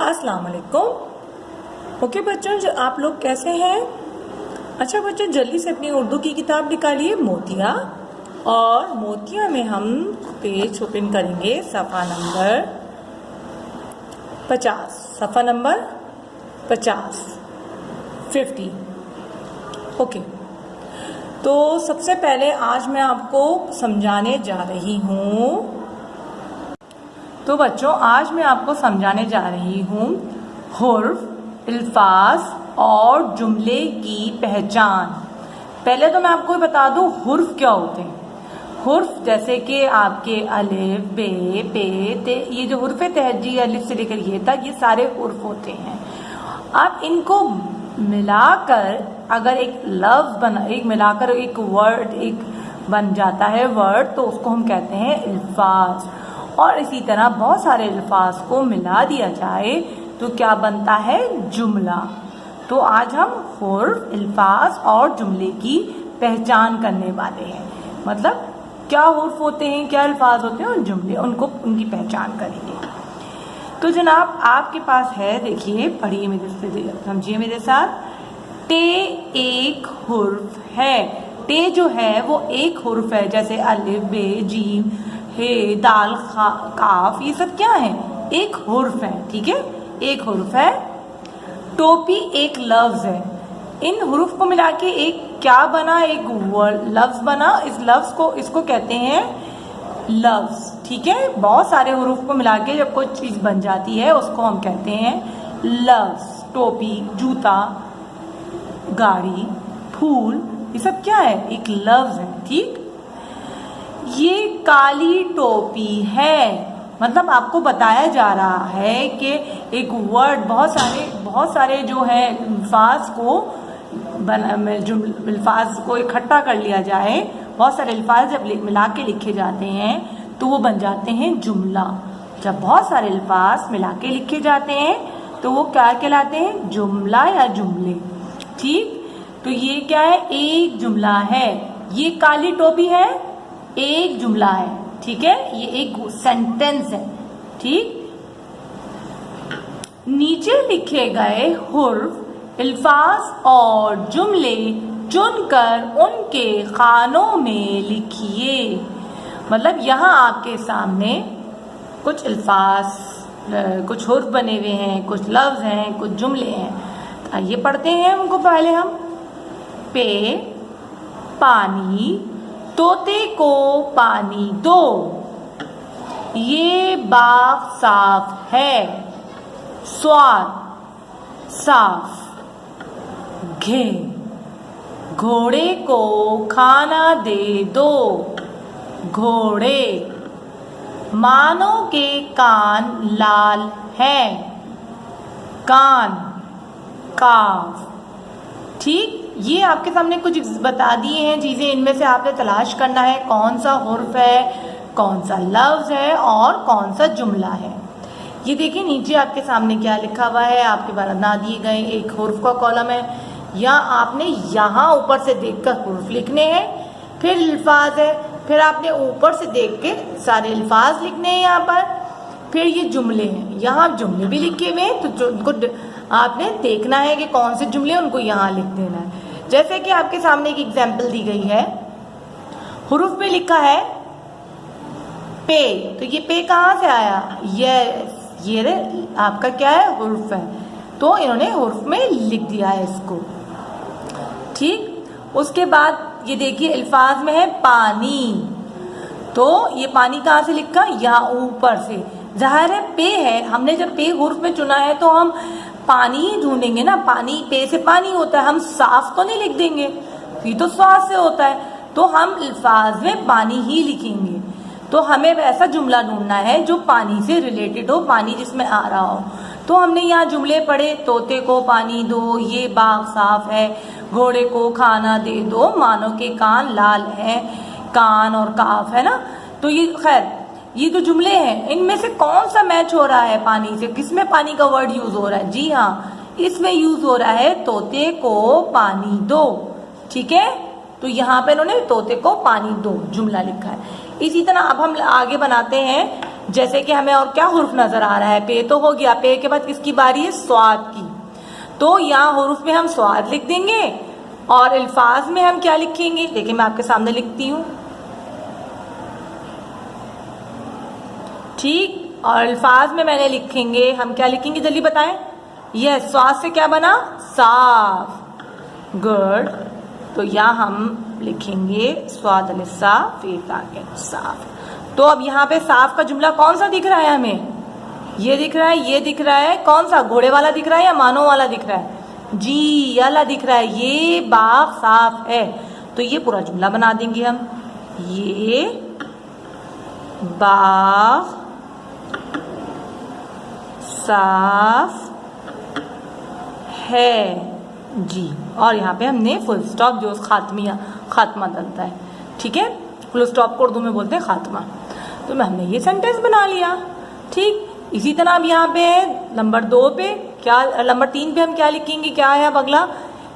अस्सलाम वालेकुम। ओके बच्चों, जो आप लोग कैसे हैं? अच्छा बच्चों, जल्दी से अपनी उर्दू की किताब निकालिए मोतिया, और मोतिया में हम पेज ओपन करेंगे सफ़ा नंबर 50। सफ़ा नंबर 50 ओके। तो सबसे पहले आज मैं आपको समझाने जा रही हूँ। तो बच्चों, आज मैं आपको समझाने जा रही हूँ हुर्फ, अल्फाज और जुमले की पहचान। पहले तो मैं आपको बता दूँ हुर्फ क्या होते हैं। हुर्फ जैसे कि आपके अलिफ, बे, पे, ते, ये जो हुर्फ तहजी अलिफ से लेकर ये तक, ये सारे हुर्फ होते हैं। आप इनको मिलाकर अगर एक लफ्ज बना, एक मिलाकर एक वर्ड एक बन जाता है वर्ड, तो उसको हम कहते हैं अल्फाज। और इसी तरह बहुत सारे अल्फाज को मिला दिया जाए तो क्या बनता है? जुमला। तो आज हम हुर्फ, अल्फाज और जुमले की पहचान करने वाले हैं। मतलब क्या हुर्फ होते हैं, क्या अल्फाज होते हैं और जुमले, उनकी पहचान करेंगे। तो जनाब आपके पास है, देखिए पढ़िए मेरे से, समझिए मेरे साथ। टे एक हुर्फ है। टे जो है वो एक हुर्फ है, जैसे अलिफ, बे, जीम, हे, दाल, काफ, ये सब क्या है? एक हुर्फ है। ठीक है, एक हुर्फ है। टोपी एक लफ्ज है। इन हुर्फ को मिला के एक क्या बना? एक लफ्ज बना। इस लफ्ज को, इसको कहते हैं लफ्ज। ठीक है, बहुत सारे हुर्फ को मिला के जब कोई चीज बन जाती है उसको हम कहते हैं लफ्ज। टोपी, जूता, गाड़ी, फूल, ये सब क्या है? एक लफ्ज है। ठीक, ये काली टोपी है। मतलब आपको बताया जा रहा है कि एक वर्ड, बहुत सारे जो है अल्फाज को इकट्ठा कर लिया जाए, बहुत सारे अल्फाज जब मिला के लिखे जाते हैं तो वो बन जाते हैं जुमला। जब बहुत सारे अल्फाज मिला के लिखे जाते हैं तो वो क्या कहलाते हैं? जुमला या जुमले। ठीक, तो ये क्या है? एक जुमला है। ये काली टोपी है, एक जुमला है। ठीक है, ये एक सेंटेंस है। ठीक, नीचे लिखे गए हुर्फ, अल्फाज और जुमले चुनकर उनके खानों में लिखिए। मतलब यहाँ आपके सामने कुछ अल्फाज, कुछ हुर्फ बने हुए हैं, कुछ लफ्ज हैं, कुछ जुमले हैं। आइए पढ़ते हैं उनको। पहले हम पे, पानी, तोते को पानी दो, ये बाग साफ है, स्वाद साफ, घे, घोड़े को खाना दे दो, घोड़े, मानो के कान लाल हैं, कान, काफ। ठीक, ये आपके सामने कुछ बता दिए हैं चीजें। इनमें से आपने तलाश करना है कौन सा हुर्फ है, कौन सा लफ्ज है और कौन सा जुमला है। ये देखिए नीचे आपके सामने क्या लिखा हुआ है, आपके बना दिए गए एक हुर्फ का कॉलम है, या आपने यहाँ ऊपर से देखकर हुर्फ लिखने हैं। फिर अल्फाज है, फिर आपने ऊपर से देख के सारे अल्फाज लिखने हैं यहाँ पर। फिर ये जुमले हैं, यहाँ जुमले भी लिखे हुए हैं, तो उनको आपने देखना है कि कौन से जुमले, उनको यहाँ लिख देना है। जैसे कि आपके सामने एक एग्जाम्पल दी गई है, हुर्फ में लिखा है पे, तो ये पे कहाँ से आया? ये आपका क्या है? हुर्फ है। तो इन्होंने हुर्फ में लिख दिया है इसको। ठीक, उसके बाद ये देखिए अल्फाज में है पानी, तो ये पानी कहाँ से लिखा? यहाँ ऊपर से। जाहिर है पे है, हमने जब पे हुर्फ में चुना है तो हम पानी ही ढूंढेंगे ना। पानी, पे से पानी होता है, हम साफ तो नहीं लिख देंगे, ये तो स्वाद से होता है। तो हम अल्फाज में पानी ही लिखेंगे। तो हमें वैसा जुमला ढूंढना है जो पानी से रिलेटेड हो, पानी जिसमें आ रहा हो। तो हमने यहाँ जुमले पढ़े, तोते को पानी दो, ये बाग साफ है, घोड़े को खाना दे दो, मानो के कान लाल है, कान और काफ है ना। तो ये खैर ये जो जुमले हैं इनमें से कौन सा मैच हो रहा है पानी से? किसमें पानी का वर्ड यूज हो रहा है? जी हाँ, इसमें यूज हो रहा है तोते को पानी दो। ठीक है, तो यहाँ पे इन्होंने तोते को पानी दो जुमला लिखा है। इसी तरह अब हम आगे बनाते हैं जैसे कि हमें और क्या हुर्फ नजर आ रहा है, पे तो हो गया, पे के बाद किसकी बारी है, स्वाद की। तो यहाँ हुर्फ में हम स्वाद लिख देंगे और अल्फाज में हम क्या लिखेंगे, देखिए मैं आपके सामने लिखती हूँ, ठीक। और अल्फाज में मैंने लिखेंगे, हम क्या लिखेंगे जल्दी बताएं। यस, स्वाद से क्या बना, साफ, गुड। तो यहाँ हम लिखेंगे स्वाद लिसा फिर साफ। तो अब यहाँ पे साफ का जुमला कौन सा दिख रहा है हमें, ये दिख रहा है, ये दिख रहा है, कौन सा, घोड़े वाला दिख रहा है या मानो वाला दिख रहा है, जी ये वाला दिख रहा है, ये बाग साफ है। तो ये पूरा जुमला बना देंगे हम, ये बाग साफ है जी। और यहाँ पे हमने फुल स्टॉप, जो खात्मा डलता है, ठीक है, फुल स्टॉप को उर्दू में बोलते हैं खात्मा। तो हमने ये सेंटेंस बना लिया, ठीक। इसी तरह अब यहाँ पे नंबर 2 पे क्या, नंबर 3 पे हम क्या लिखेंगे, क्या है अब अगला,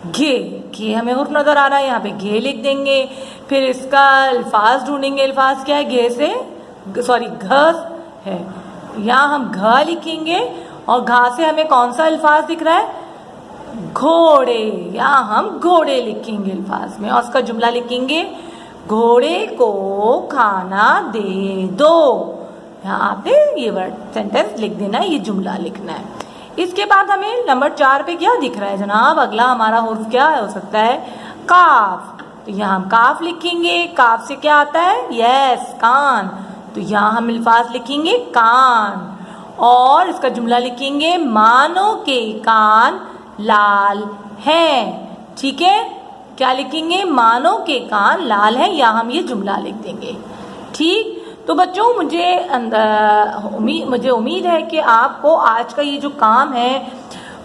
घे हमें हुर्फ नजर आ रहा है, यहाँ पे घे लिख देंगे। फिर इसका अल्फाज ढूंढेंगे, अल्फाज क्या है, घे से सॉरी घ है, यहाँ हम घ लिखेंगे और घा से हमें कौन सा अल्फाज दिख रहा है, घोड़े, यहाँ हम घोड़े लिखेंगे अल्फाज में और उसका जुमला लिखेंगे, घोड़े को खाना दे दो। यहाँ पे ये वर्ड सेंटेंस लिख देना है, ये जुमला लिखना है। इसके बाद हमें नंबर 4 पे क्या दिख रहा है जनाब, अगला हमारा हुर्फ क्या हो सकता है, काफ। तो यहाँ हम काफ लिखेंगे, काफ से क्या आता है, यस कान। तो यहाँ हम अल्फाज लिखेंगे कान और इसका जुमला लिखेंगे, मानो के कान लाल हैं, ठीक है। क्या लिखेंगे, मानो के कान लाल है, या हम ये जुमला लिख देंगे, ठीक। तो बच्चों मुझे उम्मीद है कि आपको आज का ये जो काम है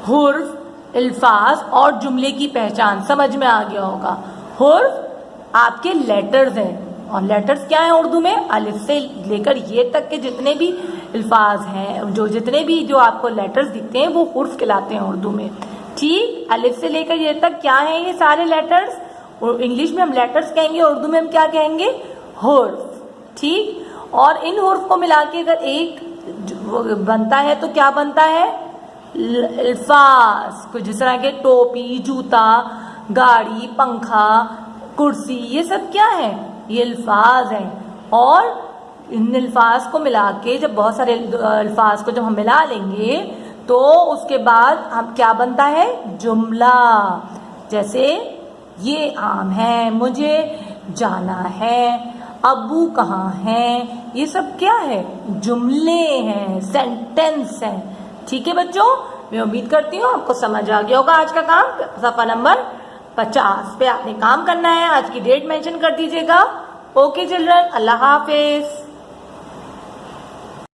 हुर्फ, अल्फाज और जुमले की पहचान समझ में आ गया होगा। हुर्फ आपके लेटर्स हैं और लेटर्स क्या है उर्दू में, अलिफ से लेकर ये तक के जितने भी अल्फाज हैं, जितने भी जो आपको लेटर्स दिखते हैं वो हुर्फ कहलाते हैं उर्दू में, ठीक। अलिफ से लेकर ये तक क्या है, ये सारे लेटर्स, और इंग्लिश में हम लेटर्स कहेंगे, उर्दू में हम क्या कहेंगे, हुर्फ, ठीक। और इन हुर्फ को मिला के अगर एक बनता है तो क्या बनता है, अल्फाज। कुछ जिस तरह के टोपी, जूता, गाड़ी, पंखा, कुर्सी, ये सब क्या है, ये अल्फाज हैं। और इन अल्फाज को मिला के जब बहुत सारे अल्फाज को जब हम मिला लेंगे तो उसके बाद हम क्या बनता है, जुमला। जैसे ये आम है, मुझे जाना है, अब्बू कहाँ हैं, ये सब क्या है, जुमले हैं, सेंटेंस हैं, ठीक है बच्चों। मैं उम्मीद करती हूँ आपको समझ आ गया होगा आज का काम। सफा नंबर 50 पे आपने काम करना है, आज की डेट मेंशन कर दीजिएगा। ओके चिल्ड्रन, अल्लाह हाफिज।